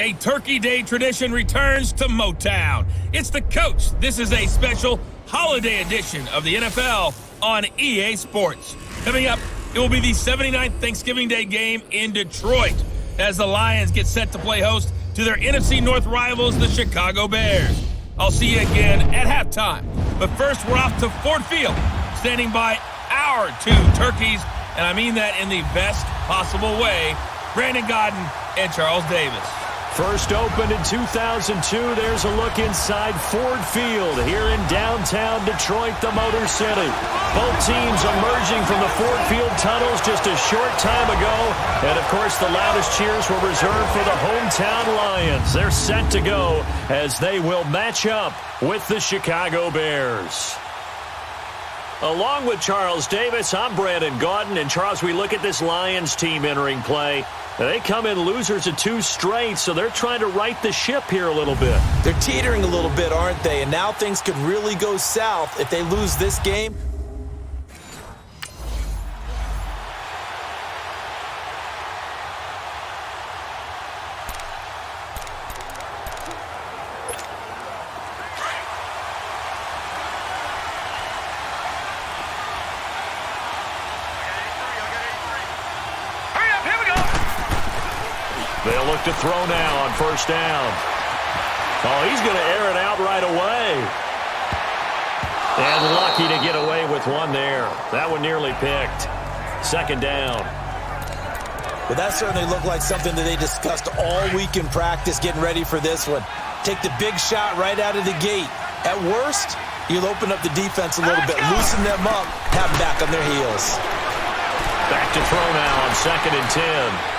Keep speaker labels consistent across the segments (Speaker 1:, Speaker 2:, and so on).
Speaker 1: A Turkey Day tradition returns to Motown. It's the Coach. This is a special holiday edition of the NFL on EA Sports. Coming up, it will be the 79th Thanksgiving Day game in Detroit as the Lions get set to play host to their NFC North rivals, the Chicago Bears. I'll see you again at halftime. But first, we're off to Ford Field, standing by our two turkeys, and I mean that in the best possible way, Brandon Gaudin and Charles Davis.
Speaker 2: First opened in 2002, there's a look inside Ford Field here in downtown Detroit, the Motor City. Both teams emerging from the Ford Field tunnels just a short time ago. And, of course, the loudest cheers were reserved for the hometown Lions. They're set to go as they will match up with the Chicago Bears. Along with Charles Davis, I'm Brandon Gaudin. And, Charles, we look at this Lions team entering play. They come in losers of 2 straight, so they're trying to right the ship here a little bit.
Speaker 3: They're teetering a little bit, aren't they? And now things could really go south if they lose this game.
Speaker 2: They'll look to throw now on first down. Oh, he's going to air it out right away. And lucky to get away with one there. That one nearly picked. Second down.
Speaker 3: Well, that certainly looked like something that they discussed all week in practice getting ready for this one. Take the big shot right out of the gate. At worst, you'll open up the defense a little bit, loosen them up, have them back on their heels.
Speaker 2: Back to throw now on 2nd and 10.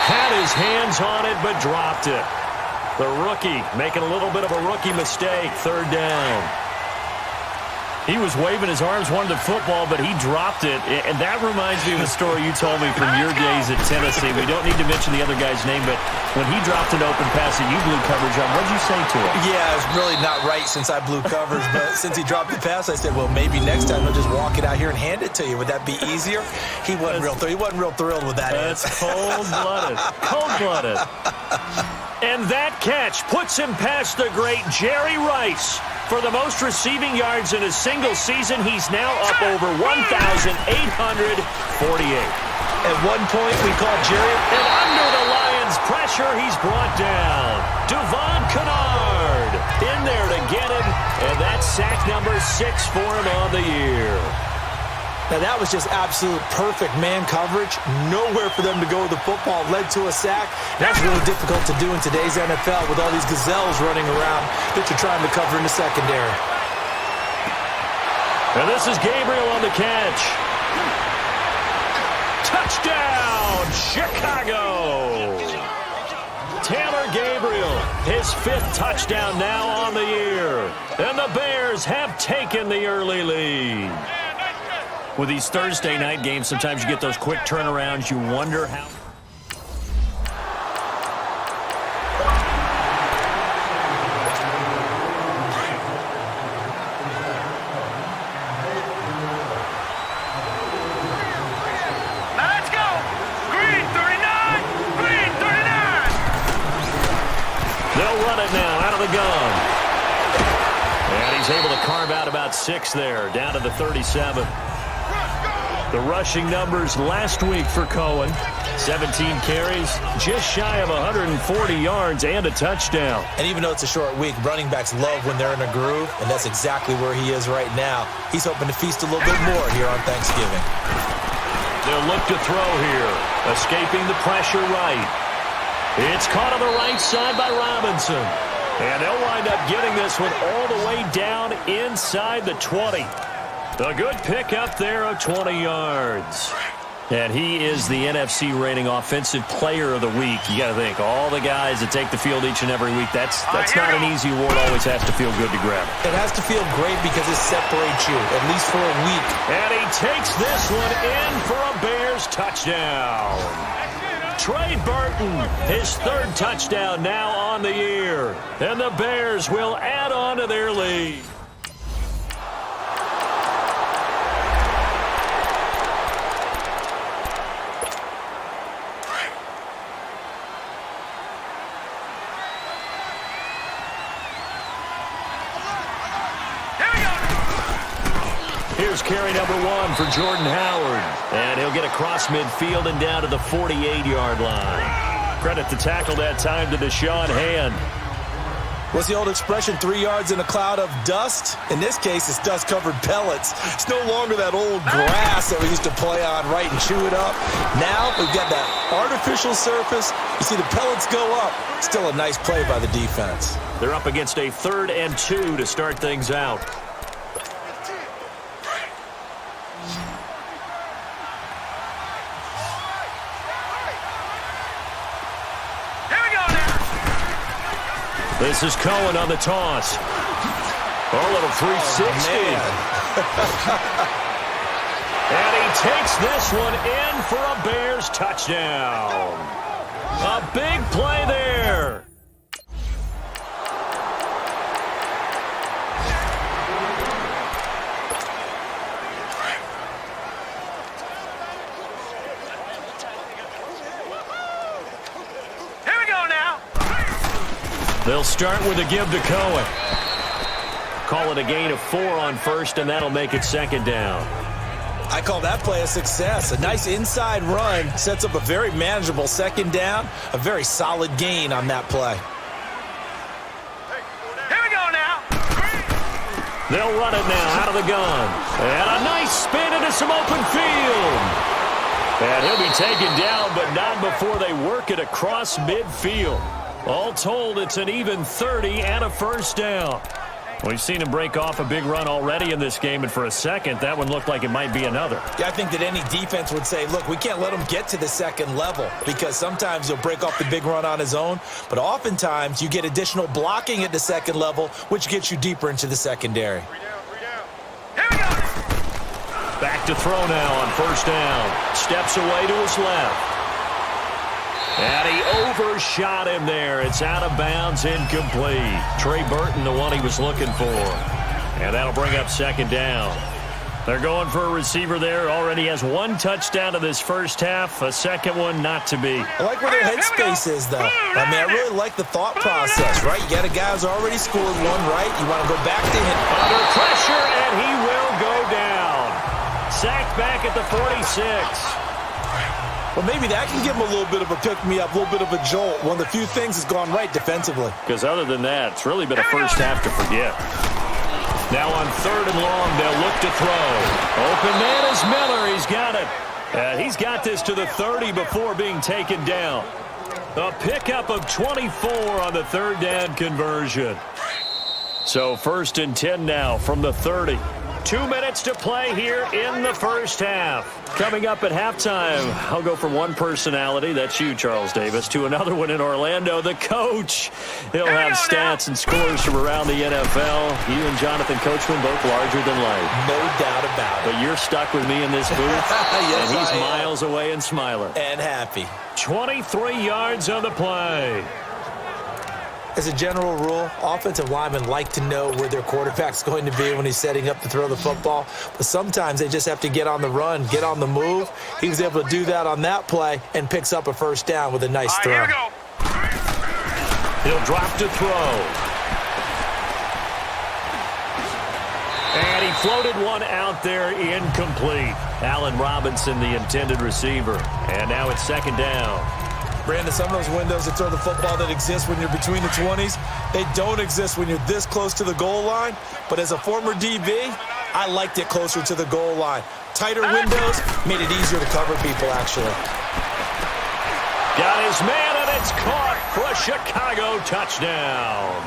Speaker 2: Had his hands on it, but dropped it. The rookie making a little bit of a rookie mistake. 3rd down. He was waving his arms, wanted the football, but he dropped it. And that reminds me of a story you told me from your days at Tennessee. We don't need to mention the other guy's name, but when he dropped an open pass that you blew coverage on, what did you say to him?
Speaker 3: Yeah, it's really not right since I blew coverage, but since he dropped the pass, I said, well, maybe next time I'll just walk it out here and hand it to you. Would that be easier? He wasn't real thrilled with that.
Speaker 2: That's cold-blooded. Cold-blooded. And that catch puts him past the great Jerry Rice. For the most receiving yards in a single season, he's now up over 1,848. At one point, we called Jerry, and under the Lions' pressure, he's brought down. Devon Kennard in there to get him, and that's sack number 6 for him on the year.
Speaker 3: Now, that was just absolute perfect man coverage. Nowhere for them to go with the football. Led to a sack. That's really difficult to do in today's NFL with all these gazelles running around that you're trying to cover in the secondary.
Speaker 2: And this is Gabriel on the catch. Touchdown, Chicago! Taylor Gabriel, his 5th touchdown now on the year. And the Bears have taken the early lead. With these Thursday night games, sometimes you get those quick turnarounds. You wonder how.
Speaker 1: Let's go! Green 39! Green 39!
Speaker 2: They'll run it now out of the gun. And he's able to carve out about 6 there, down to the 37. The rushing numbers last week for Cohen. 17 carries, just shy of 140 yards and a touchdown.
Speaker 3: And even though it's a short week, running backs love when they're in a groove, and that's exactly where he is right now. He's hoping to feast a little bit more here on Thanksgiving.
Speaker 2: They'll look to throw here, escaping the pressure right. It's caught on the right side by Robinson. And they'll wind up getting this one all the way down inside the 20. A good pick up there of 20 yards. And he is the NFC rating offensive player of the week. You got to think, all the guys that take the field each and every week, that's not an easy award. Always has to feel good to grab it.
Speaker 3: It has to feel great because it separates you, at least for a week.
Speaker 2: And he takes this one in for a Bears touchdown. Trey Burton, his 3rd touchdown now on the year. And the Bears will add on to their lead. Here's carry number 1 for Jordan Howard. And he'll get across midfield and down to the 48-yard line. Credit the tackle that time to Deshaun Hand.
Speaker 3: What's the old expression, 3 yards in a cloud of dust? In this case, it's dust-covered pellets. It's no longer that old grass that we used to play on, right, and chew it up. Now we've got that artificial surface. You see the pellets go up. Still a nice play by the defense.
Speaker 2: They're up against a 3rd and 2 to start things out. This is Cohen on the toss. A little 360. And he takes this one in for a Bears touchdown. A big play there. They'll start with a give to Cohen. Call it a gain of 4 on 1st, and that'll make it 2nd down.
Speaker 3: I call that play a success. A nice inside run sets up a very manageable 2nd down. A very solid gain on that play.
Speaker 1: Here we go now.
Speaker 2: They'll run it now out of the gun. And a nice spin into some open field. And he'll be taken down, but not before they work it across midfield. All told, it's an even 30 and a 1st down. We've seen him break off a big run already in this game, and for a second, that one looked like it might be another.
Speaker 3: Yeah, I think that any defense would say, look, we can't let him get to the 2nd level because sometimes he'll break off the big run on his own, but oftentimes you get additional blocking at the 2nd level, which gets you deeper into the secondary.
Speaker 2: Back to throw now on 1st down. Steps away to his left. And he overshot him there. It's out of bounds, incomplete. Trey Burton, the one he was looking for. And that'll bring up 2nd down. They're going for a receiver there. Already has 1 touchdown in this 1st half. A 2nd one not to be.
Speaker 3: I like where their headspace is, though. I mean, I really like the thought process, right? You got a guy who's already scored 1, right? You want to go back to him.
Speaker 2: Under pressure, and he will go down. Sacked back at the 46.
Speaker 3: Well, maybe that can give him a little bit of a pick-me-up, a little bit of a jolt. One of the few things that's gone right defensively.
Speaker 2: Because other than that, it's really been a first half to forget. Now on 3rd and long, they'll look to throw. Open man is Miller. He's got it. He's got this to the 30 before being taken down. A pickup of 24 on the 3rd down conversion. So 1st and 10 now from the 30. 2 minutes to play here in the first half. Coming up at halftime, I'll go from one personality, that's you, Charles Davis, to another one in Orlando, the coach. He'll have stats and scores from around the NFL. You and Jonathan Coachman both larger than life.
Speaker 3: No doubt about it.
Speaker 2: But you're stuck with me in this booth,
Speaker 3: yes,
Speaker 2: and he's miles away and smiling.
Speaker 3: And happy.
Speaker 2: 23 yards on the play.
Speaker 3: As a general rule, offensive linemen like to know where their quarterback's going to be when he's setting up to throw the football. But sometimes they just have to get on the run, get on the move. He was able to do that on that play and picks up a first down with a nice throw.
Speaker 1: Here we go.
Speaker 2: He'll drop to throw. And he floated one out there incomplete. Allen Robinson, the intended receiver. And now it's 2nd down.
Speaker 3: Brandon, some of those windows to throw the football that exist when you're between the 20s, they don't exist when you're this close to the goal line. But as a former DB, I liked it closer to the goal line. Tighter windows made it easier to cover people, actually.
Speaker 2: Got his man, and it's caught for a Chicago touchdown.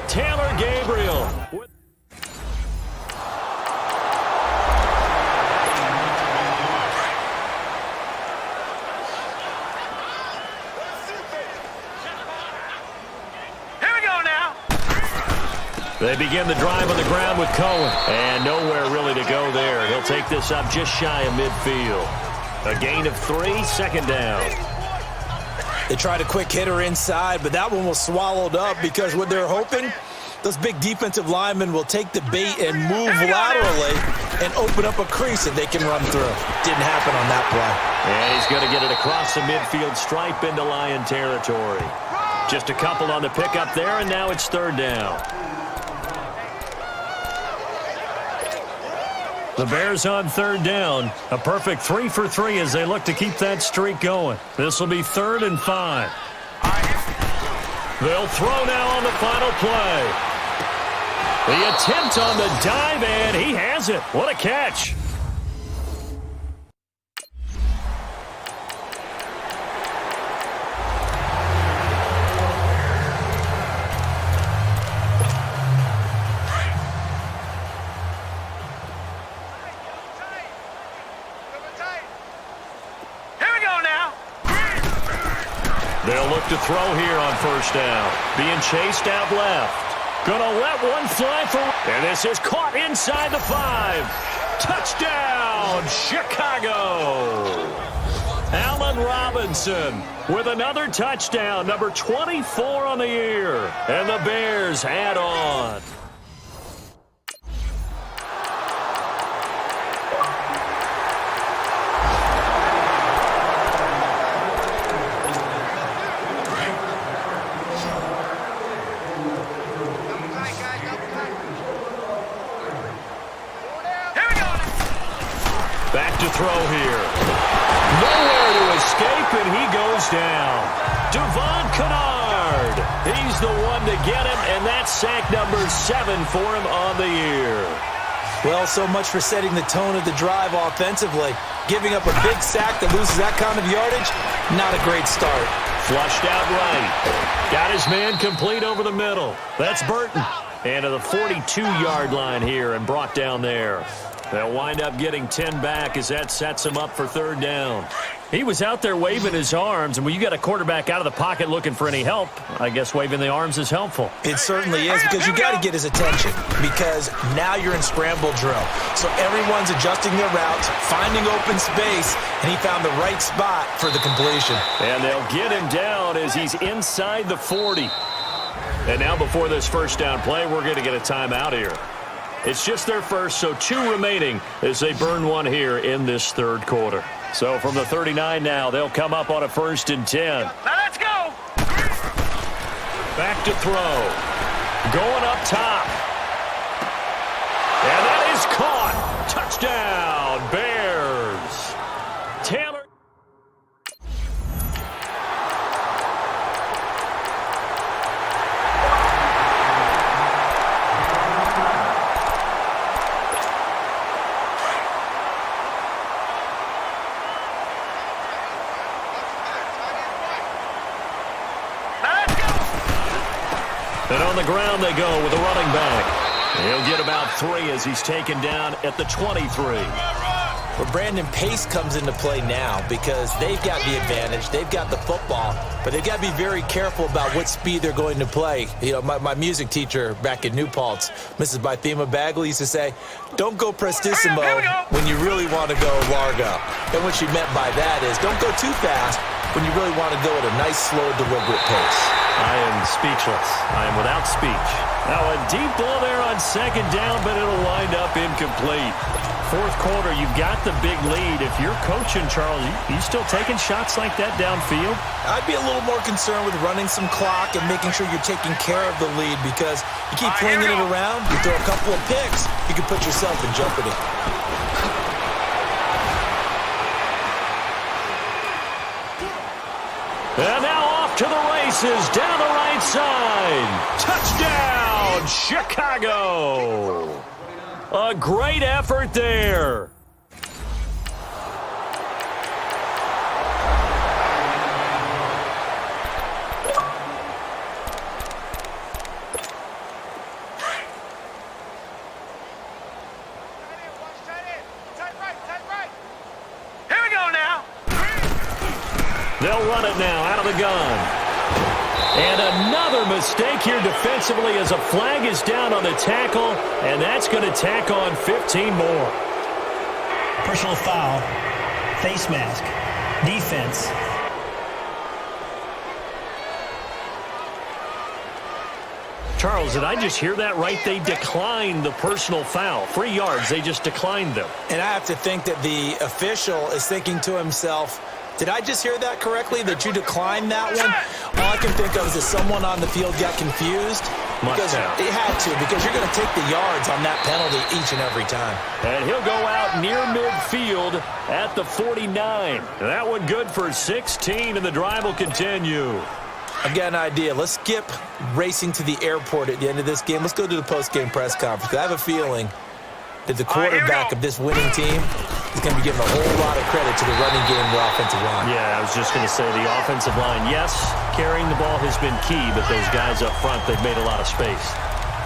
Speaker 2: Taylor Gabriel. They begin the drive on the ground with Cohen. And nowhere really to go there. He'll take this up just shy of midfield. A gain of 3, 2nd down.
Speaker 3: They tried a quick hitter inside, but that one was swallowed up because what they're hoping, those big defensive linemen will take the bait and move laterally and open up a crease that they can run through. Didn't happen on that play.
Speaker 2: And he's going to get it across the midfield stripe into Lion territory. Just a couple on the pickup there, and now it's 3rd down. The Bears on 3rd down. A perfect 3 for 3 as they look to keep that streak going. This will be 3rd and 5. They'll throw now on the final play. The attempt on the dive, and he has it. What a catch. They'll look to throw here on 1st down. Being chased out left. Gonna let one fly for... And this is caught inside the 5. Touchdown, Chicago. Allen Robinson with another touchdown, number 24 on the year. And the Bears add on. Back to throw here. Nowhere to escape, and he goes down. Devon Kennard. He's the one to get him, and that's sack number 7 for him on the year.
Speaker 3: Well, so much for setting the tone of the drive offensively. Giving up a big sack that loses that kind of yardage, not a great start.
Speaker 2: Flushed out right. Got his man complete over the middle. That's Burton. And to the 42-yard line here and brought down there. They'll wind up getting 10 back as that sets him up for 3rd down. He was out there waving his arms, and when you got a quarterback out of the pocket looking for any help, I guess waving the arms is helpful.
Speaker 3: It certainly is, because you got to get his attention, because now you're in scramble drill. So everyone's adjusting their routes, finding open space, and he found the right spot for the completion.
Speaker 2: And they'll get him down as he's inside the 40. And now before this 1st down play, we're going to get a timeout here. It's just their first, so 2 remaining as they burn one here in this 3rd quarter. So from the 39 now, they'll come up on a 1st and 10.
Speaker 1: Now let's go.
Speaker 2: Back to throw. Going up top. And that is caught. Touchdown, Bears. Taylor. And on the ground they go with a running back. He'll get about 3 as he's taken down at the 23.
Speaker 3: But Brandon, pace comes into play now because they've got the advantage. They've got the football, but they've got to be very careful about what speed they're going to play. You know, my music teacher back in New Paltz, Mrs. Bythema Bagley, used to say, don't go prestissimo when you really want to go largo. And what she meant by that is don't go too fast when you really want to go at a nice, slow, deliberate pace.
Speaker 2: I am speechless. I am without speech. Now a deep ball there on second down, but it'll wind up incomplete. Fourth quarter, you've got the big lead. If you're coaching, Charles, you still taking shots like that downfield?
Speaker 3: I'd be a little more concerned with running some clock and making sure you're taking care of the lead because you keep flinging it around, you throw a couple of picks, you can put yourself in jeopardy.
Speaker 2: And now off to the races down the right side. Touchdown, Chicago! A great effort there.
Speaker 4: Here we go now.
Speaker 2: They'll run it now out of the gun. And another mistake here defensively as a flag is down on the tackle, and that's going to tack on 15 more.
Speaker 5: Personal foul, face mask, defense.
Speaker 2: Charles, did I just hear that right? They declined the personal foul. 3 yards, they just declined them.
Speaker 3: And I have to think that the official is thinking to himself, did I just hear that correctly, that you declined that one? All I can think of is that someone on the field got confused. Because it had to, because you're going to take the yards on that penalty each and every time.
Speaker 2: And he'll go out near midfield at the 49. That one good for 16, and the drive will continue.
Speaker 3: I've got an idea. Let's skip racing to the airport at the end of this game. Let's go to the post-game press conference. I have a feeling that the quarterback of this winning team is going to be given a whole lot of credit to the running game and the offensive line.
Speaker 2: Yeah, I was just going to say the offensive line, yes, carrying the ball has been key, but those guys up front, they've made a lot of space.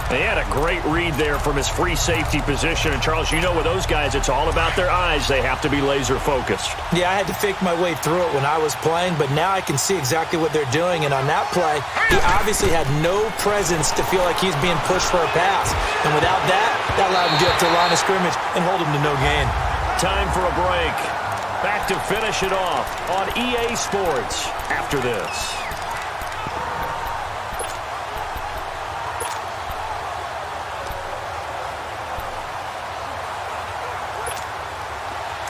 Speaker 2: They had a great read there from his free safety position. And, Charles, you know with those guys, it's all about their eyes. They have to be laser-focused.
Speaker 3: Yeah, I had to fake my way through it when I was playing, but now I can see exactly what they're doing. And on that play, he obviously had no presence to feel like he's being pushed for a pass. And without that, that allowed him to get up to the line of scrimmage and hold him to no gain.
Speaker 2: Time for a break. Back to finish it off on EA Sports after this.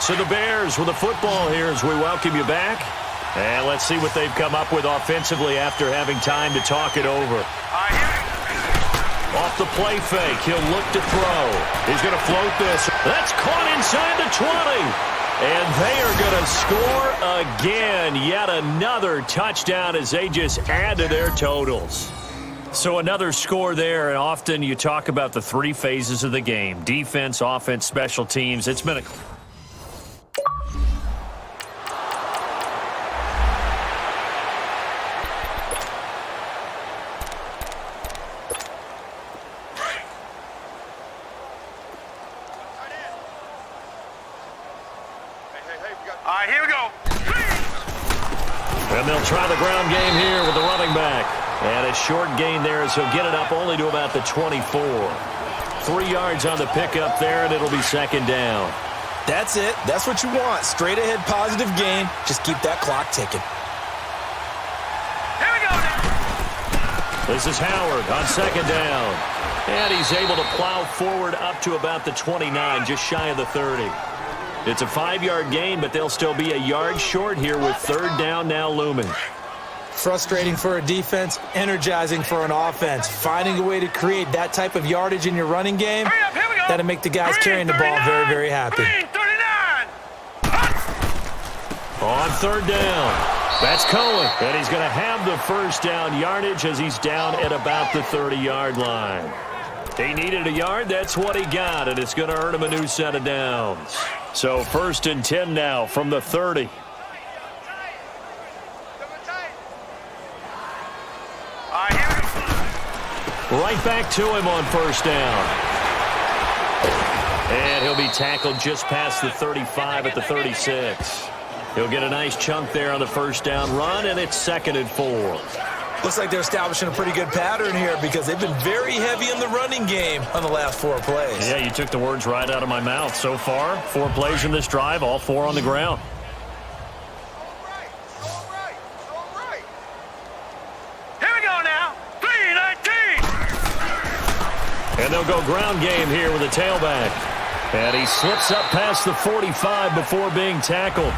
Speaker 2: So the Bears with the football here as we welcome you back. And let's see what they've come up with offensively after having time to talk it over. Off the play fake, he'll look to throw. He's going to float this. That's caught inside the 20. And they are going to score again. Yet another touchdown as they just add to their totals. So another score there, and often you talk about the 3 phases of the game. Defense, offense, special teams. It's been a...
Speaker 4: Here we go.
Speaker 2: And they'll try the ground game here with the running back. And a short gain there as he'll get it up only to about the 24. 3 yards on the pickup there, and it'll be second down.
Speaker 3: That's it. That's what you want. Straight ahead positive gain. Just keep that clock ticking.
Speaker 4: Here we go now.
Speaker 2: This is Howard on second down. And he's able to plow forward up to about the 29, just shy of the 30. It's a 5-yard gain, but they'll still be a yard short here with third down now looming.
Speaker 3: Frustrating for a defense, energizing for an offense. Finding a way to create that type of yardage in your running game, that'll make the guys carrying the ball very, very happy.
Speaker 4: 39.
Speaker 2: On third down, that's Cohen. And he's going to have the first down yardage as he's down at about the 30-yard line. He needed a yard. That's what he got, and it's going to earn him a new set of downs. So 1st and 10 now from the 30. right back to him on first down. And he'll be tackled just past the 35 at the 36. He'll get a nice chunk there on the first down run, and it's 2nd and 4.
Speaker 3: Looks like they're establishing a pretty good pattern here because they've been very heavy in the running game on the last 4 plays.
Speaker 2: Yeah, you took the words right out of my mouth. So far, 4 plays in this drive, all 4 on the ground.
Speaker 4: Here we go now. 3-19.
Speaker 2: And they'll go ground game here with a tailback. And he slips up past the 45 before being tackled.